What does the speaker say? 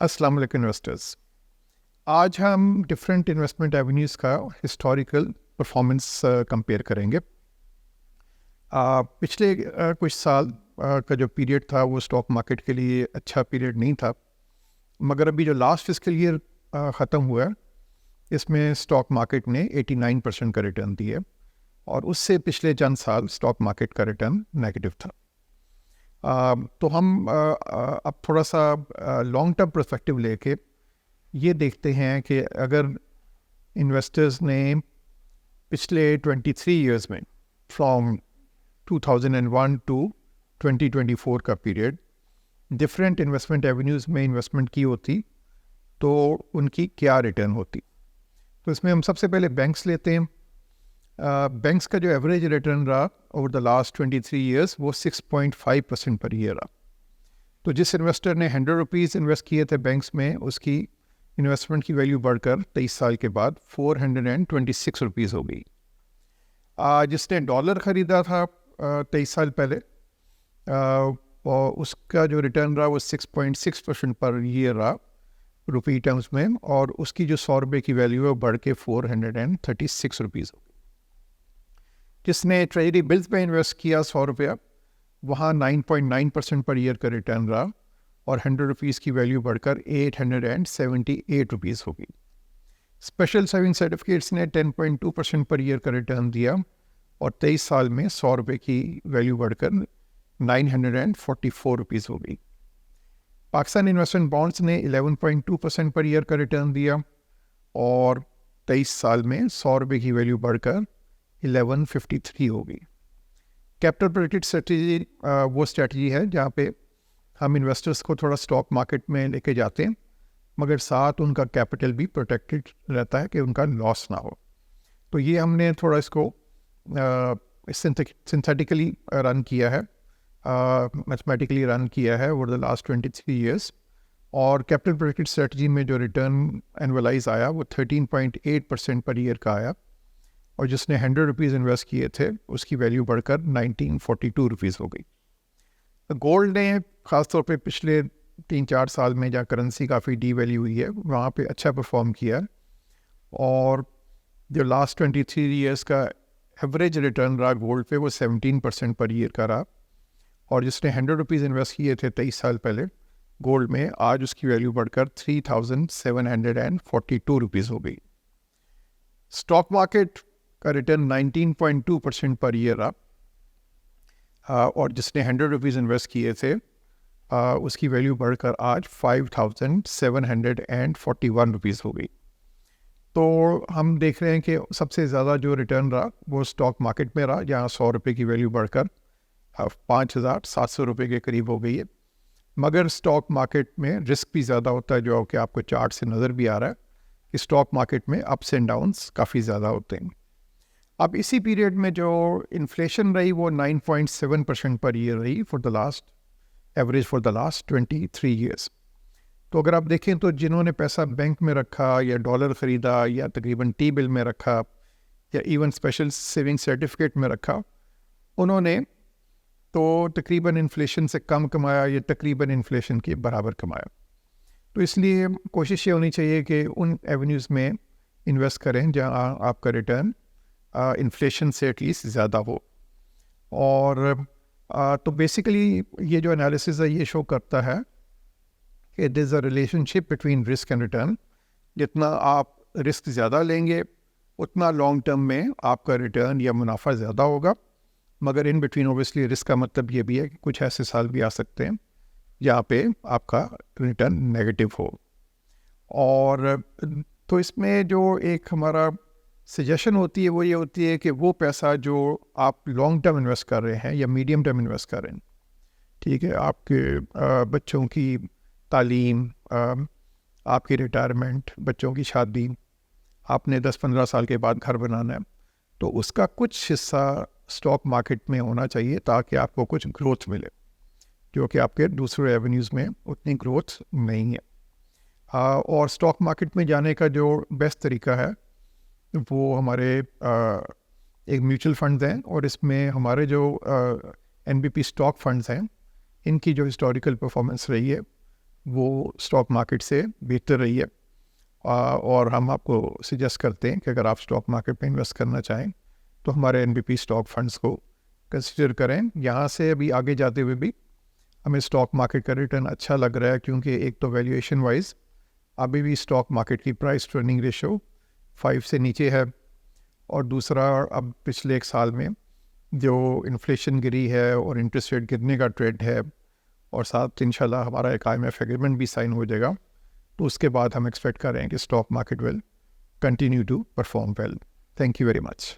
अस्सलाम वालेकुम इन्वेस्टर्स। आज हम डिफरेंट इन्वेस्टमेंट एवेन्यूज़ का हिस्टोरिकल परफॉर्मेंस कंपेयर करेंगे। पिछले कुछ साल का जो पीरियड था वो स्टॉक मार्केट के लिए अच्छा पीरियड नहीं था, मगर अभी जो लास्ट फिस्कल ईयर ख़त्म हुआ है इसमें स्टॉक मार्केट ने 89% का रिटर्न दिया और उससे पिछले चंद साल स्टॉक मार्केट का रिटर्न नेगेटिव था। तो हम अब थोड़ा सा लॉन्ग टर्म पर्सपेक्टिव लेके ये देखते हैं कि अगर इन्वेस्टर्स ने पिछले 23 इयर्स में फ्रॉम 2001 टू 2024 का पीरियड डिफरेंट इन्वेस्टमेंट एवेन्यूज़ में इन्वेस्टमेंट की होती तो उनकी क्या रिटर्न होती। तो इसमें हम सबसे पहले बैंक्स लेते हैं। बैंक्स का जो एवरेज रिटर्न रहा ओवर द लास्ट 23 इयर्स वो 6.5% पर ईयर रहा। तो जिस इन्वेस्टर ने 100 रुपीज़ इन्वेस्ट किए थे बैंक्स में, उसकी इन्वेस्टमेंट की वैल्यू बढ़कर 23 साल के बाद 426 रुपीज़ हो गई। जिसने डॉलर ख़रीदा था 23 साल पहले, और उसका जो रिटर्न रहा वो 6.6% पर ईयर रहा रुपी टर्म्स में, और उसकी जो 100 रुपये की वैल्यू है वो बढ़ के 436 रुपीज़ हो गई। जिसने ट्रेजरी बिल्स में इन्वेस्ट किया 100 रुपया, वहाँ 9.9% पर ईयर का रिटर्न रहा और 100 रुपीज़ की वैल्यू बढ़कर 878 रुपीज़ हो गई। स्पेशल सेविंग सर्टिफिकेट्स ने 10.2% पर ईयर का रिटर्न दिया और 23 साल में 100 रुपये की वैल्यू बढ़कर 944 रुपीज़ हो गई। पाकिस्तान इन्वेस्टमेंट बॉन्ड्स ने 11.2% पर ईयर का रिटर्न दिया और 23 साल में 100 रुपये की वैल्यू बढ़कर 1153 हो गई। कैपिटल प्रोटेक्टेड स्ट्रेटजी वो स्ट्रेटजी है जहाँ पे हम इन्वेस्टर्स को थोड़ा स्टॉक मार्केट में लेके जाते हैं, मगर साथ उनका कैपिटल भी प्रोटेक्टेड रहता है कि उनका लॉस ना हो। तो ये हमने थोड़ा इसको सिंथेटिकली रन किया है, मैथमेटिकली रन किया है ओवर द लास्ट 23 इयर्स, और कैपिटल प्रोटेक्टेड स्ट्रेटजी में जो रिटर्न एनुअलाइज आया वो 13.8% पर ईयर का आया, और जिसने 100 रुपीज़ इन्वेस्ट किए थे उसकी वैल्यू बढ़कर 1942 रुपीज़ हो गई। गोल्ड ने ख़ासतौर पे पिछले 3-4 साल में जहाँ करेंसी काफ़ी डी वैल्यू हुई है वहाँ पे अच्छा परफॉर्म किया, और जो लास्ट 23 इयर्स का एवरेज रिटर्न रहा गोल्ड पे वो 17% पर ईयर का रहा, और जिसने 100 रुपीज़ इन्वेस्ट किए थे 23 साल पहले गोल्ड में, आज उसकी वैल्यू बढ़कर 3742 रुपीज़ हो गई। स्टॉक मार्केट का रिटर्न 19.2% पर ईयर रहा, और जिसने 100 रुपीज़ इन्वेस्ट किए थे उसकी वैल्यू बढ़कर आज 5741 रुपीज़ हो गई। तो हम देख रहे हैं कि सबसे ज़्यादा जो रिटर्न रहा वो स्टॉक मार्केट में रहा, जहाँ 100 रुपये की वैल्यू बढ़कर 5700 रुपये के करीब हो गई है। मगर स्टॉक मार्केट में रिस्क भी ज़्यादा होता है, जो कि आपको चार्ट से नज़र भी आ रहा है कि स्टॉक मार्केट में अप्स एंड डाउन्स काफ़ी ज़्यादा होते हैं। अब इसी पीरियड में जो इन्फ्लेशन रही वो 9.7% पर ईयर रही average for the last 23 years. तो अगर आप देखें तो जिन्होंने पैसा बैंक में रखा या डॉलर ख़रीदा या तकरीबन टी बिल में रखा या इवन स्पेशल सेविंग सर्टिफिकेट में रखा, उन्होंने तो तकरीबन इन्फ्लेशन से कम कमाया या तकरीबन इन्फ्लेशन के बराबर कमाया। तो इसलिए कोशिश ये होनी चाहिए कि उन एवेन्यूज़ में इन्वेस्ट करें जहाँ आपका रिटर्न इन्फ्लेशन से एटलीस्ट ज़्यादा हो। और तो बेसिकली ये जो एनालिसिस है ये शो करता है कि there is a relationship between risk and return. जितना आप रिस्क ज़्यादा लेंगे उतना लॉन्ग टर्म में आपका रिटर्न या मुनाफा ज़्यादा होगा, मगर इन बिटवीन ओबियसली रिस्क का मतलब ये भी है कि कुछ ऐसे साल भी आ सकते हैं जहाँ पे आपका रिटर्न नेगेटिव हो। और तो इसमें जो एक हमारा सजेशन होती है वो ये होती है कि वो पैसा जो आप लॉन्ग टर्म इन्वेस्ट कर रहे हैं या मीडियम टर्म इन्वेस्ट कर रहे हैं, ठीक है, आपके बच्चों की तालीम, आपकी रिटायरमेंट, बच्चों की शादी, आपने 10-15 साल के बाद घर बनाना है, तो उसका कुछ हिस्सा स्टॉक मार्केट में होना चाहिए ताकि आपको कुछ ग्रोथ मिले, जो कि आपके दूसरे एवेन्यूज़ में उतनी ग्रोथ नहीं है। और स्टॉक मार्केट में जाने का जो बेस्ट तरीका है वो हमारे एक म्यूचुअल फंड्स हैं, और इसमें हमारे जो NBP स्टॉक फंड्स हैं इनकी जो हिस्टोरिकल परफॉर्मेंस रही है वो स्टॉक मार्केट से बेहतर रही है। और हम आपको सजेस्ट करते हैं कि अगर आप स्टॉक मार्केट में इन्वेस्ट करना चाहें तो हमारे एनबीपी स्टॉक फंड्स को कंसिडर करें। यहाँ से अभी आगे जाते हुए भी हमें स्टॉक मार्केट का रिटर्न अच्छा लग रहा है, क्योंकि एक तो वैल्यूएशन वाइज अभी भी स्टॉक मार्केट की प्राइस टू अर्निंग रेशो 5 से नीचे है, और दूसरा अब पिछले 1 साल में जो इन्फ्लेशन गिरी है और इंटरेस्ट रेट गिरने का ट्रेंड है, और साथ इंशाल्लाह हमारा एक IMF एग्रीमेंट भी साइन हो जाएगा, तो उसके बाद हम एक्सपेक्ट कर रहे हैं कि stock market will continue to perform well. Thank you very much.